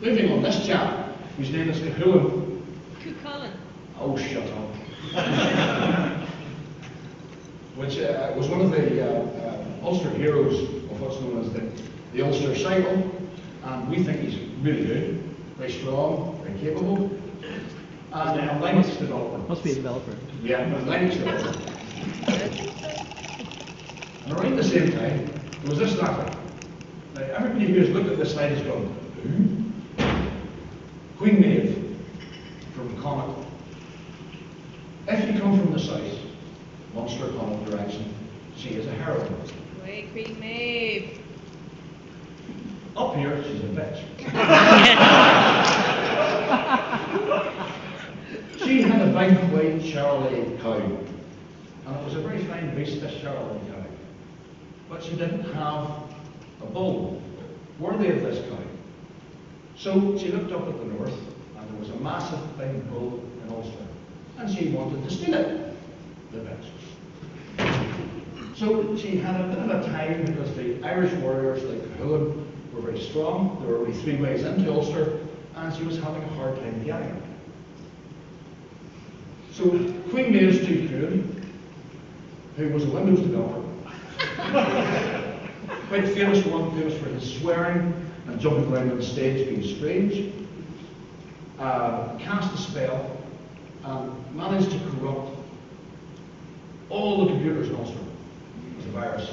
Moving on, this chap, whose name is Cahulan. Cuchulainn. Oh, shut up. Which was one of the Ulster heroes of what's known as the Ulster cycle. And we think he's really good, very strong, very capable. And a Linux developer. Must be a developer. Yeah, a Linux developer. And around the same time, there was this latter. Now, everybody who has looked at this slide has gone, who? Queen Maeve from Connacht. If you come from the south, Munster, Connacht direction, she is a heroine. Way, Queen Maeve. Up here, she's a bitch. She had a big white Charolais cow, and it was a very fine beast, this Charolais cow. But she didn't have a bull worthy of this cow. So she looked up at the north, and there was a massive big bull in Ulster, and she wanted to steal it, the bitch. So she had a bit of a time because the Irish warriors like Cahulan were very strong. There were only 3 ways into Ulster, and she was having a hard time getting it. So Queen Maeve's Cuchulainn, who was a Windows developer, quite famous for his swearing and jumping around on the stage being strange, cast a spell and managed to corrupt all the computers in Ulster with a virus,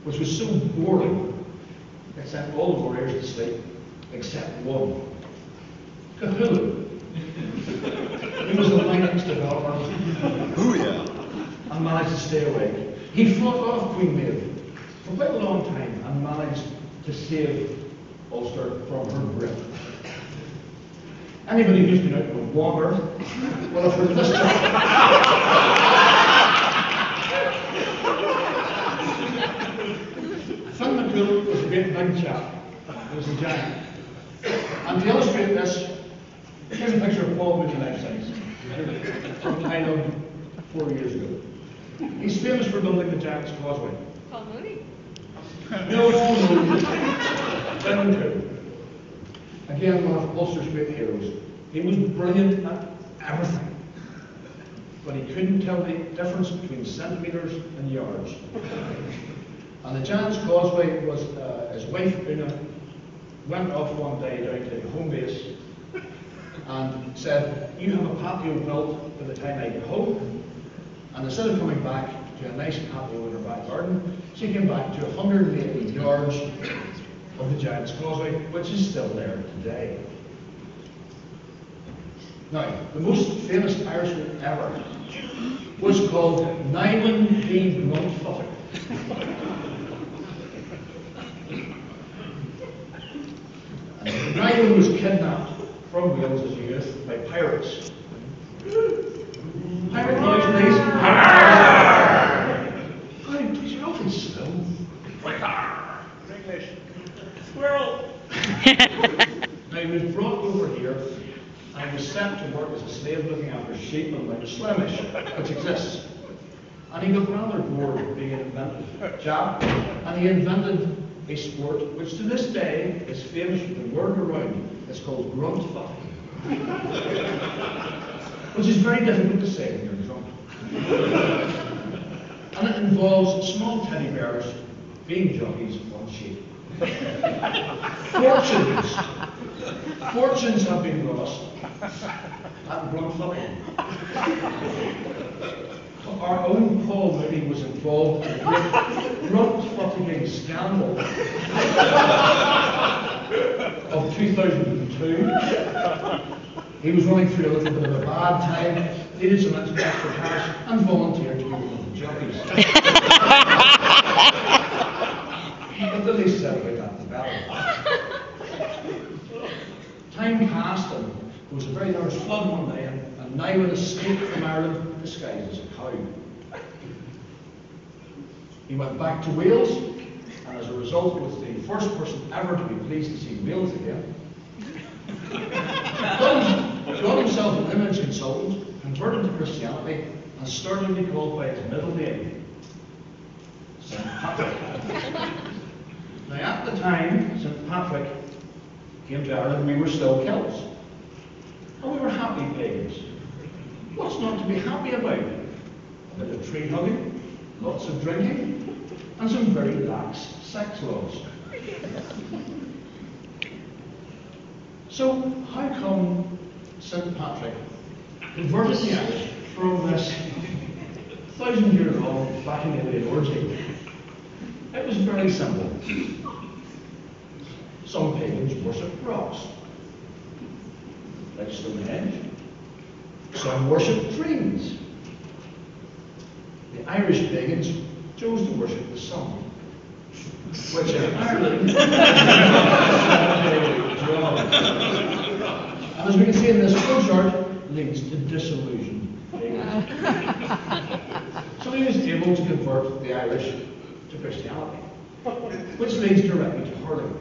which was so boring it sent all the warriors to sleep except one, Cahulan. He was a Linux developer. Oh yeah. And managed to stay awake. He fought off Queen Maeve for quite a long time and managed to save Ulster from her grip. Anybody who's been out on a water will have heard this chap. Finn McCool was a great big chap. He was a giant. And to illustrate this, here's a picture of Paul Mooney life size from ILUG 4 years ago. He's famous for building the Giant's Causeway. Paul Mooney. No. Finn McCool. Again, one of Ulster's great heroes. He was brilliant at everything, but he couldn't tell the difference between centimetres and yards. And the Giant's Causeway was, his wife Una went off one day down to home base and said, you have a patio built by the time I get home. And instead of coming back to a nice patio in her back garden, she came back to 180 yards of the Giant's Causeway, which is still there today. Now, the most famous Irishman ever was called Nyland P. Gruntfutter. Nyland was kidnapped from Wales as a youth by pirates. Pirate noise, please. Please, you're awfully slow. English. Squirrel. Now, he was brought over here and he was sent to work as a slave looking after sheep and like Slemish, which exists. And he got rather bored of being an inventive chap, and he invented a sport which to this day is famous with the word around. It's called grunt fucking. Which is very difficult to say when you're drunk. And it involves small teddy bears being jockeys on sheep. Fortunes have been lost at grunt fucking. Our own Paul Mooney was involved in a great grunt-fucking scandal of 2002. He was running through a little bit of a bad time, needed some extra cash, and volunteered to be one of the jockeys. But the least said about that, the better. Time passed, and there was a very large flood one day, and Nyland escaped from Ireland disguised as a cow. He went back to Wales, and as a result was the first person ever to be pleased to see Wales again. Got himself an image consultant, converted to Christianity, and started to be called by his middle name, St. Patrick. Now at the time, St. Patrick came to Ireland, we were still Celts. And we were happy pagans. What's not to be happy about? A bit of tree hugging, lots of drinking, and some very lax sex laws. So, how come St. Patrick converted the Irish from this 1,000-year-long bacchanalian orgy? It was very simple. Some pagans worshipped rocks, like Stonehenge. Some worshipped trees. The Irish pagans chose to worship the sun, which in Ireland and as we can see in this flowchart, leads to disillusioned pagans. So he was able to convert the Irish to Christianity, which leads directly to hurling.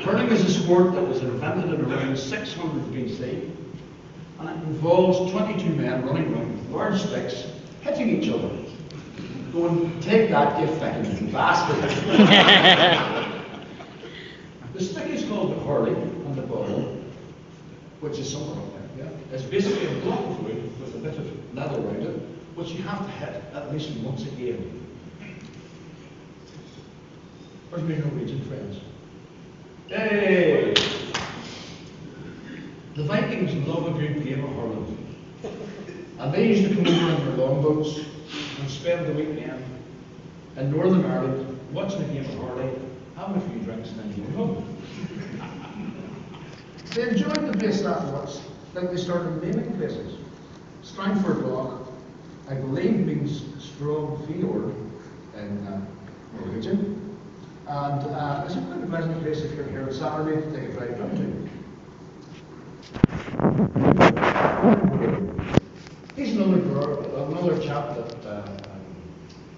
Hurling is a sport that was invented in around 600 BC, and it involves 22 men running around with large sticks, hitting each other. Going, take that, you fucking bastard. The stick is called the hurley, and the ball, which is something like that, yeah, is basically a block of wood with a bit of leather around it, which you have to hit at least once a game. Where's my Norwegian friends? Hey! The Vikings love a good game of hurling. And they used to come over in their longboats and spend the weekend in Northern Ireland watching a game of hurling, having a few drinks, and then going home. They enjoyed the place that much that they started naming places. Strangford Loch, I believe, means strong fjord in Norwegian. And it's a quite a pleasant place if you're here on Saturday to take a drive down to. He's another chap that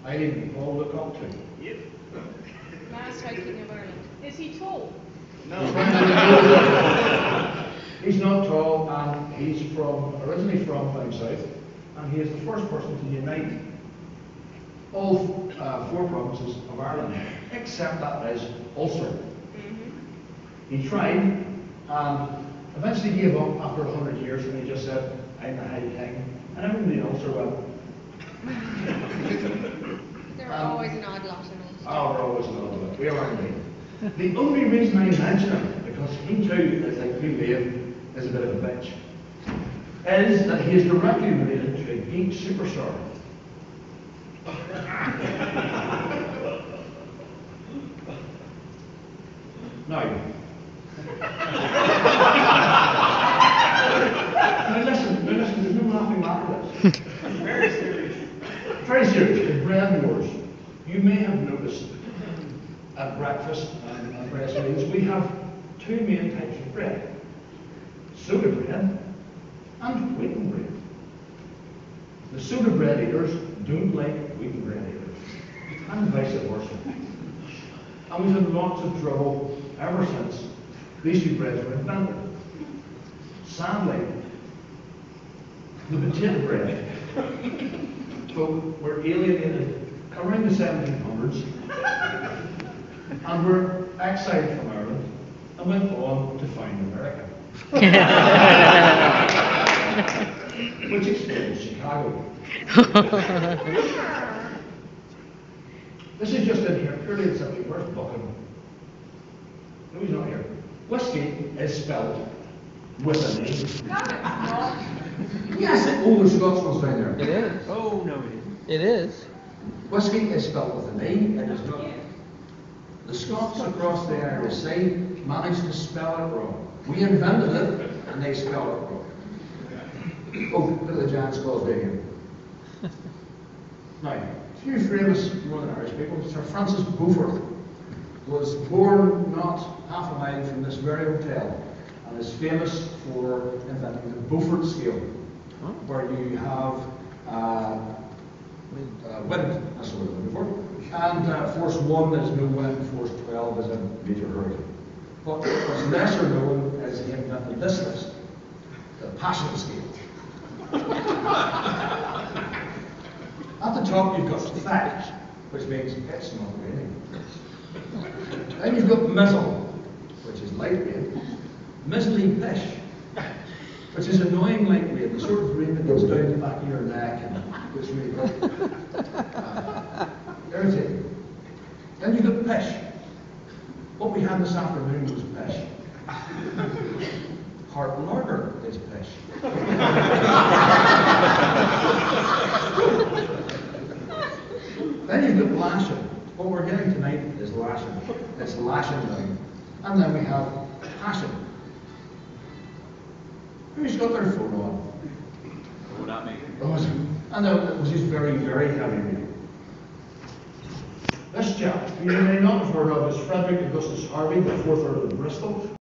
Eileen and Paul look up to. Yep. Last High King of Ireland. Is he tall? No. He's not tall, and he's originally from down south, and he is the first person to unite all 4 provinces of Ireland, except that is Ulster. He tried, and eventually gave up after 100 years, and he just said, I'm the High King, and everybody in Ulster went. There were always an odd lot in Ulster. Oh, we're always an odd lot. We are indeed. The only reason I mention him, because he too is like Queen Maeve, is a bit of a bitch, is that he is directly related to a geek superstar. Now listen, there's no laughing matter this. Very serious. Very serious. The bread wars. You may have noticed at breakfast and breast meals, we have 2 main types of bread. Soda bread and wheaten bread. The soda bread eaters don't like wheaten bread eaters, and vice versa. And we've had lots of trouble ever since these 2 breads were invented. Sadly, the potato bread folk were alienated around the 1700s and were exiled from Ireland and went on to found America. Which explains Chicago. This is just in here, purely and simply. Where's Buchan? No, he's not here. Whiskey is spelled with an E. Yes, the Scotsman's down there. It is. Oh, no, it isn't. It is. Whiskey is spelled with an E, it is not. The Scots across the Irish Sea managed to spell it wrong. We invented it, and they spelled it wrong. Oh, look at the giant skulls there again. Now, a few famous Northern Irish people. Sir Francis Beaufort was born not half a mile from this very hotel, and is famous for inventing the Beaufort scale, where you have wind, that's what we're looking for, and force 1 is no wind, force 12 is a major hurricane. But what's lesser known is he invented this list, the passion scale. At the top you've got fact, which means it's not raining. Then you've got metal, lightweight. Mizzly pish, which is annoying lightweight, the sort of rain that goes down the back of your neck and gets really irritating. Then you've got pish. What we had this afternoon was pish. Hart lager is pish. Then you've got lashing. What we're getting tonight is lashing. It's lashing down. And then we have passion. Who's got their phone on? Oh, not me. And it was just very, very heavy reading. This chap, you may not have heard of, is Frederick Augustus Harvey, the 4th Earl of Bristol.